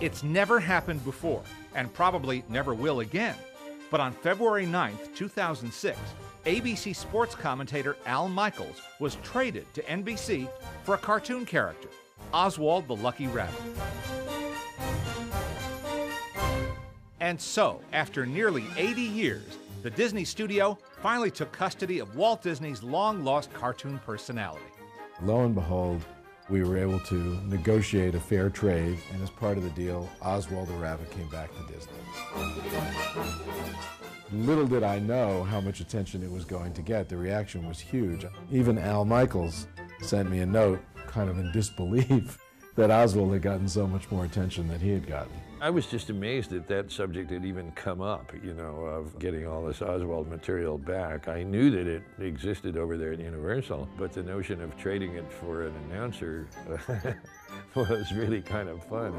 It's never happened before, and probably never will again. But on February 9th, 2006, ABC sports commentator Al Michaels was traded to NBC for a cartoon character, Oswald the Lucky Rabbit. And so, after nearly 80 years, the Disney studio finally took custody of Walt Disney's long-lost cartoon personality. Lo and behold, we were able to negotiate a fair trade, and as part of the deal, Oswald the Rabbit came back to Disney. Little did I know how much attention it was going to get. The reaction was huge. Even Al Michaels sent me a note, kind of in disbelief, that Oswald had gotten so much more attention than he had gotten. I was just amazed that that subject had even come up, you know, of getting all this Oswald material back. I knew that it existed over there at Universal, but the notion of trading it for an announcer was really kind of fun.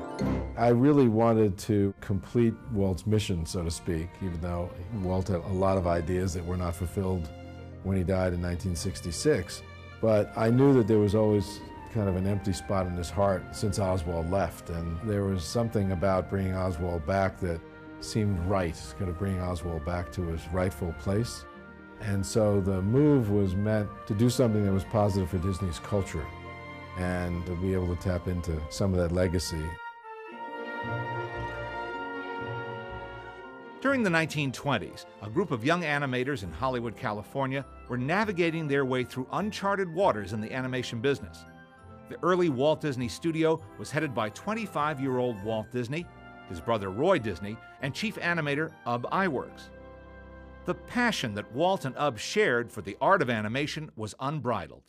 I really wanted to complete Walt's mission, so to speak, even though Walt had a lot of ideas that were not fulfilled when he died in 1966. But I knew that there was always kind of an empty spot in his heart since Oswald left, and there was something about bringing Oswald back that seemed right, kind of bringing Oswald back to his rightful place. And so the move was meant to do something that was positive for Disney's culture and to be able to tap into some of that legacy. During the 1920s, a group of young animators in Hollywood, California were navigating their way through uncharted waters in the animation business. The early Walt Disney Studio was headed by 25-year-old Walt Disney, his brother Roy Disney, and chief animator Ub Iwerks. The passion that Walt and Ub shared for the art of animation was unbridled.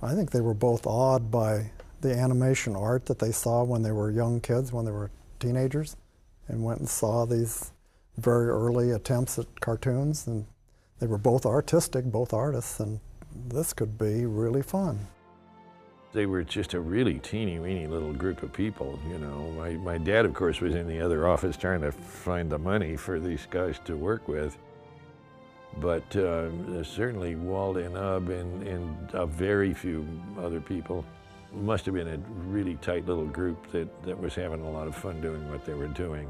I think they were both awed by the animation art that they saw when they were young kids, when they were teenagers, and went and saw these very early attempts at cartoons. And they were both artistic, both artists, and this could be really fun. They were just a really teeny-weeny little group of people, you know. My dad, of course, was in the other office trying to find the money for these guys to work with. But certainly Walt and Ub and a very few other people must have been a really tight little group that was having a lot of fun doing what they were doing.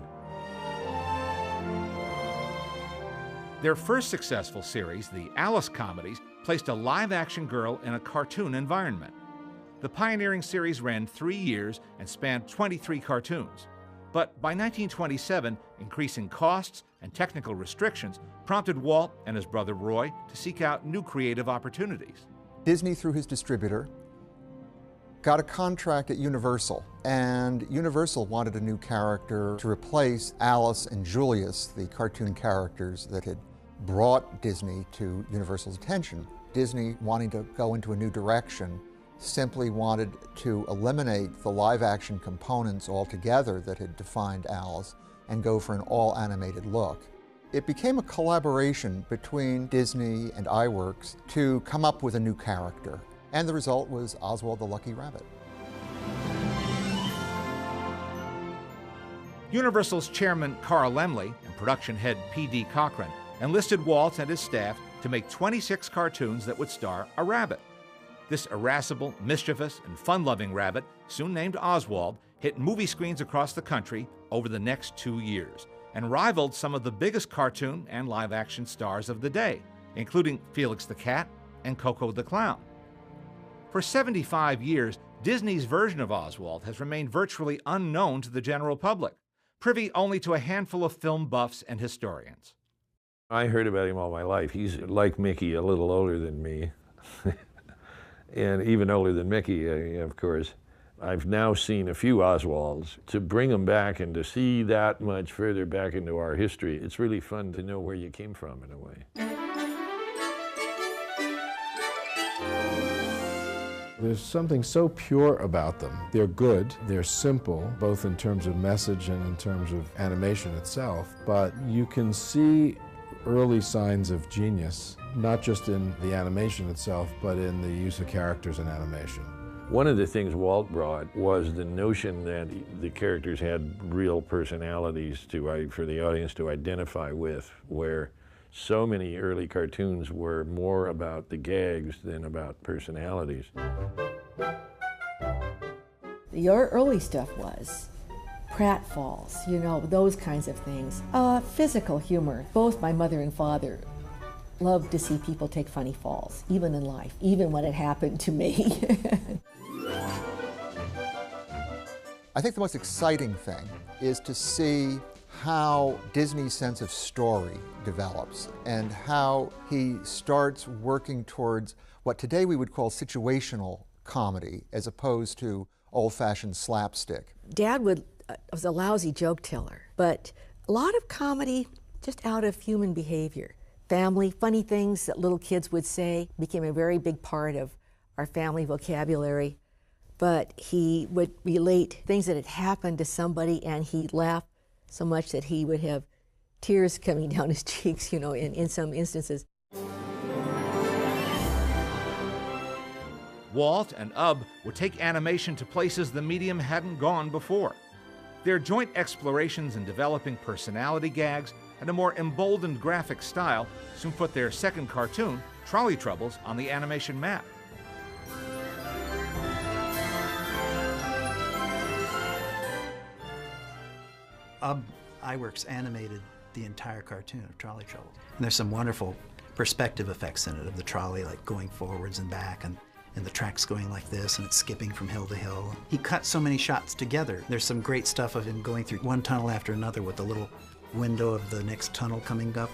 Their first successful series, the Alice comedies, placed a live-action girl in a cartoon environment. The pioneering series ran 3 years and spanned 23 cartoons. But by 1927, increasing costs and technical restrictions prompted Walt and his brother Roy to seek out new creative opportunities. Disney, through his distributor, got a contract at Universal, and Universal wanted a new character to replace Alice and Julius, the cartoon characters that had brought Disney to Universal's attention. Disney, wanting to go into a new direction, simply wanted to eliminate the live-action components altogether that had defined Alice and go for an all-animated look. It became a collaboration between Disney and Iwerks to come up with a new character, and the result was Oswald the Lucky Rabbit. Universal's chairman Carl Laemmle and production head P.D. Cochran enlisted Walt and his staff to make 26 cartoons that would star a rabbit. This irascible, mischievous, and fun-loving rabbit, soon named Oswald, hit movie screens across the country over the next 2 years and rivaled some of the biggest cartoon and live-action stars of the day, including Felix the Cat and Coco the Clown. For 75 years, Disney's version of Oswald has remained virtually unknown to the general public, privy only to a handful of film buffs and historians. I heard about him all my life. He's like Mickey, a little older than me. And even older than Mickey, of course. I've now seen a few Oswalds. To bring them back and to see that much further back into our history, it's really fun to know where you came from in a way. There's something so pure about them. They're good, they're simple, both in terms of message and in terms of animation itself, but you can see early signs of genius, not just in the animation itself, but in the use of characters in animation. One of the things Walt brought was the notion that the characters had real personalities for the audience to identify with, where so many early cartoons were more about the gags than about personalities. Your early stuff was. pratfalls, you know, those kinds of things. Physical humor. Both my mother and father loved to see people take funny falls, even in life, even when it happened to me. I think the most exciting thing is to see how Disney's sense of story develops and how he starts working towards what today we would call situational comedy as opposed to old-fashioned slapstick. Dad was a lousy joke teller, but a lot of comedy just out of human behavior. Family, funny things that little kids would say became a very big part of our family vocabulary. But he would relate things that had happened to somebody, and he'd laugh so much that he would have tears coming down his cheeks, you know, in some instances. Walt and Ub would take animation to places the medium hadn't gone before. Their joint explorations in developing personality gags and a more emboldened graphic style soon put their second cartoon, Trolley Troubles, on the animation map. Iwerks animated the entire cartoon of Trolley Troubles. And there's some wonderful perspective effects in it of the trolley, like going forwards and back, and the tracks going like this, and it's skipping from hill to hill. He cut so many shots together. There's some great stuff of him going through one tunnel after another with the little window of the next tunnel coming up.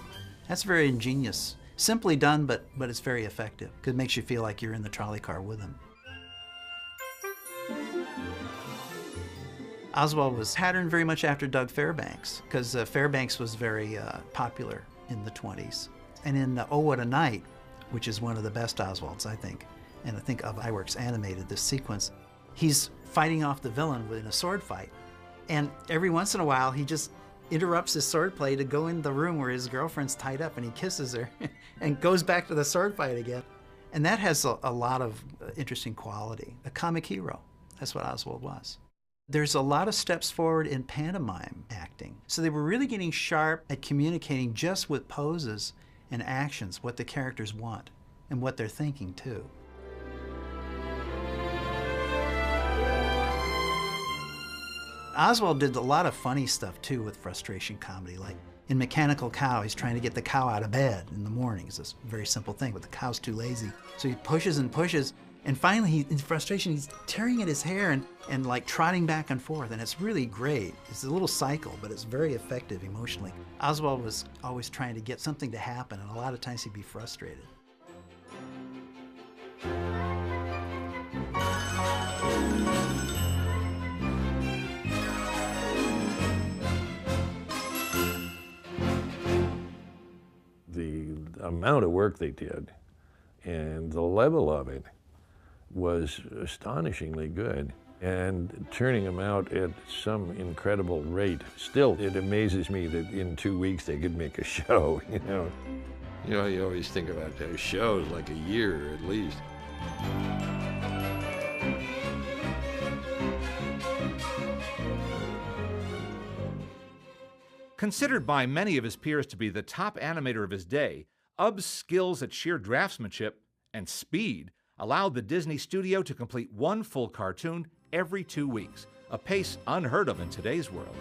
That's very ingenious. Simply done, but it's very effective, because it makes you feel like you're in the trolley car with him. Oswald was patterned very much after Doug Fairbanks, because Fairbanks was very popular in the 20s. And in Oh, What a Night, which is one of the best Oswalds, I think, and I think Iwerks animated this sequence, he's fighting off the villain in a sword fight. And every once in a while, he just interrupts his sword play to go in the room where his girlfriend's tied up, and he kisses her and goes back to the sword fight again. And that has a lot of interesting quality. A comic hero, that's what Oswald was. There's a lot of steps forward in pantomime acting. So they were really getting sharp at communicating just with poses and actions, what the characters want and what they're thinking too. Oswald did a lot of funny stuff too with frustration comedy, like in Mechanical Cow, he's trying to get the cow out of bed in the morning. It's a very simple thing, but the cow's too lazy. So he pushes and pushes, and finally, in frustration, he's tearing at his hair and like trotting back and forth, and it's really great. It's a little cycle, but it's very effective emotionally. Oswald was always trying to get something to happen, and a lot of times he'd be frustrated. The amount of work they did and the level of it was astonishingly good, and turning them out at some incredible rate. Still, it amazes me that in 2 weeks they could make a show, you know. You know, you always think about those shows like a year at least. Considered by many of his peers to be the top animator of his day, Ub's skills at sheer draftsmanship and speed allowed the Disney studio to complete one full cartoon every 2 weeks, a pace unheard of in today's world.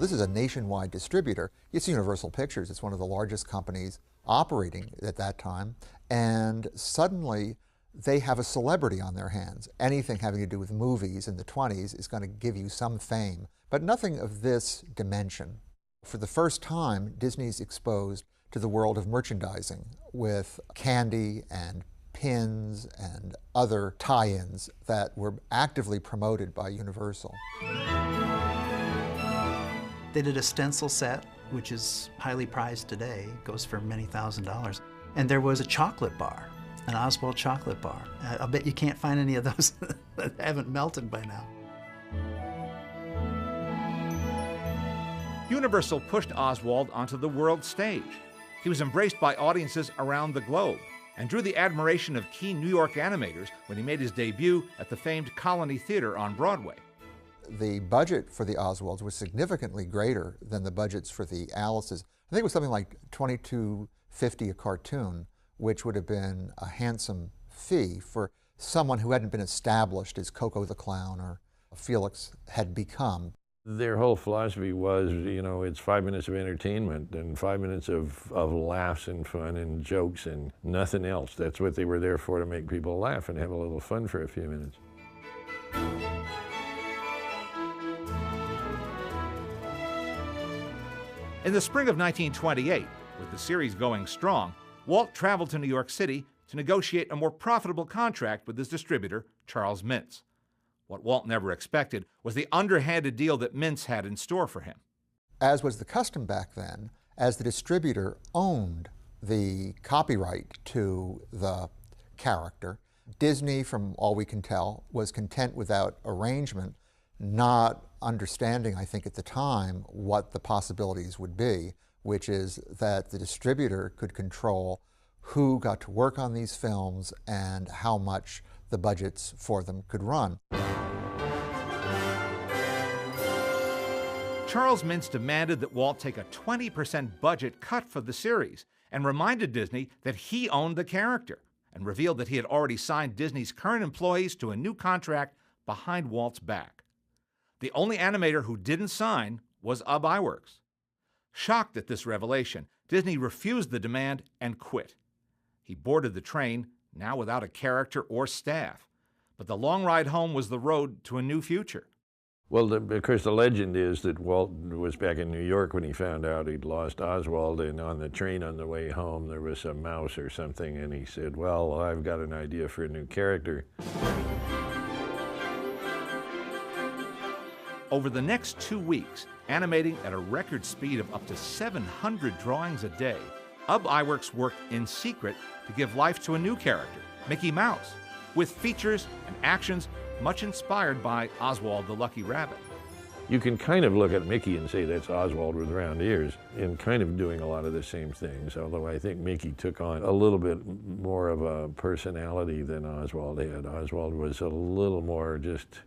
This is a nationwide distributor. It's Universal Pictures. It's one of the largest companies operating at that time. And suddenly, they have a celebrity on their hands. Anything having to do with movies in the 20s is going to give you some fame, but nothing of this dimension. For the first time, Disney's exposed to the world of merchandising with candy and pins and other tie-ins that were actively promoted by Universal. They did a stencil set, which is highly prized today, goes for many $1,000s. And there was a chocolate bar, an Oswald chocolate bar. I'll bet you can't find any of those that haven't melted by now. Universal pushed Oswald onto the world stage. He was embraced by audiences around the globe and drew the admiration of key New York animators when he made his debut at the famed Colony Theater on Broadway. The budget for the Oswalds was significantly greater than the budgets for the Alices. I think it was something like $22.50 a cartoon which would have been a handsome fee for someone who hadn't been established as Coco the Clown or Felix had become. Their whole philosophy was, it's 5 minutes of entertainment and 5 minutes of laughs and fun and jokes and nothing else. That's what they were there for, to make people laugh and have a little fun for a few minutes. In the spring of 1928, with the series going strong, Walt traveled to New York City to negotiate a more profitable contract with his distributor, Charles Mintz. What Walt never expected was the underhanded deal that Mintz had in store for him. As was the custom back then, as the distributor owned the copyright to the character, Disney, from all we can tell, was content with that arrangement, not understanding, I think at the time, what the possibilities would be, which is that the distributor could control who got to work on these films and how much the budgets for them could run. Charles Mintz demanded that Walt take a 20% budget cut for the series and reminded Disney that he owned the character, and revealed that he had already signed Disney's current employees to a new contract behind Walt's back. The only animator who didn't sign was Ub Iwerks. Shocked at this revelation, Disney refused the demand and quit. He boarded the train, now without a character or staff. But the long ride home was the road to a new future. Well, of course, the legend is that Walt was back in New York when he found out he'd lost Oswald, and on the train on the way home there was a mouse or something, and he said, well, I've got an idea for a new character. Over the next 2 weeks, animating at a record speed of up to 700 drawings a day, Ub Iwerks worked in secret to give life to a new character, Mickey Mouse, with features and actions much inspired by Oswald the Lucky Rabbit. You can kind of look at Mickey and say that's Oswald with round ears, and kind of doing a lot of the same things, although I think Mickey took on a little bit more of a personality than Oswald had. Oswald was a little more just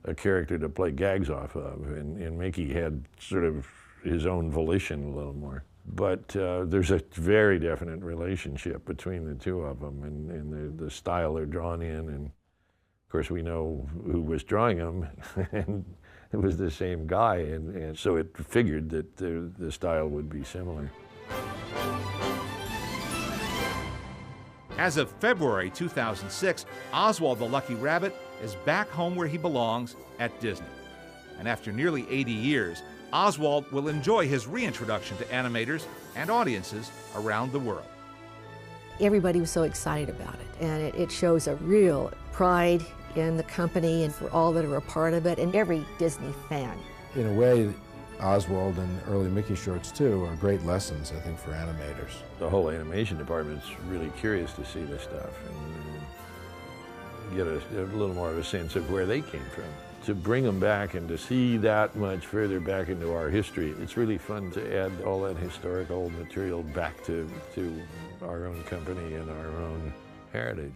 a character to play gags off of, and Mickey had sort of his own volition a little more. But there's a very definite relationship between the two of them, and the style they're drawn in, and of course we know who was drawing them, and it was the same guy, and so it figured that the style would be similar. As of February 2006, Oswald the Lucky Rabbit is back home where he belongs, at Disney. And after nearly 80 years, Oswald will enjoy his reintroduction to animators and audiences around the world. Everybody was so excited about it, and it shows a real pride in the company and for all that are a part of it, and every Disney fan. In a way, Oswald and early Mickey shorts, too, are great lessons, I think, for animators. The whole animation department's really curious to see this stuff and get a little more of a sense of where they came from. To bring them back and to see that much further back into our history, it's really fun to add all that historical material back to our own company and our own heritage.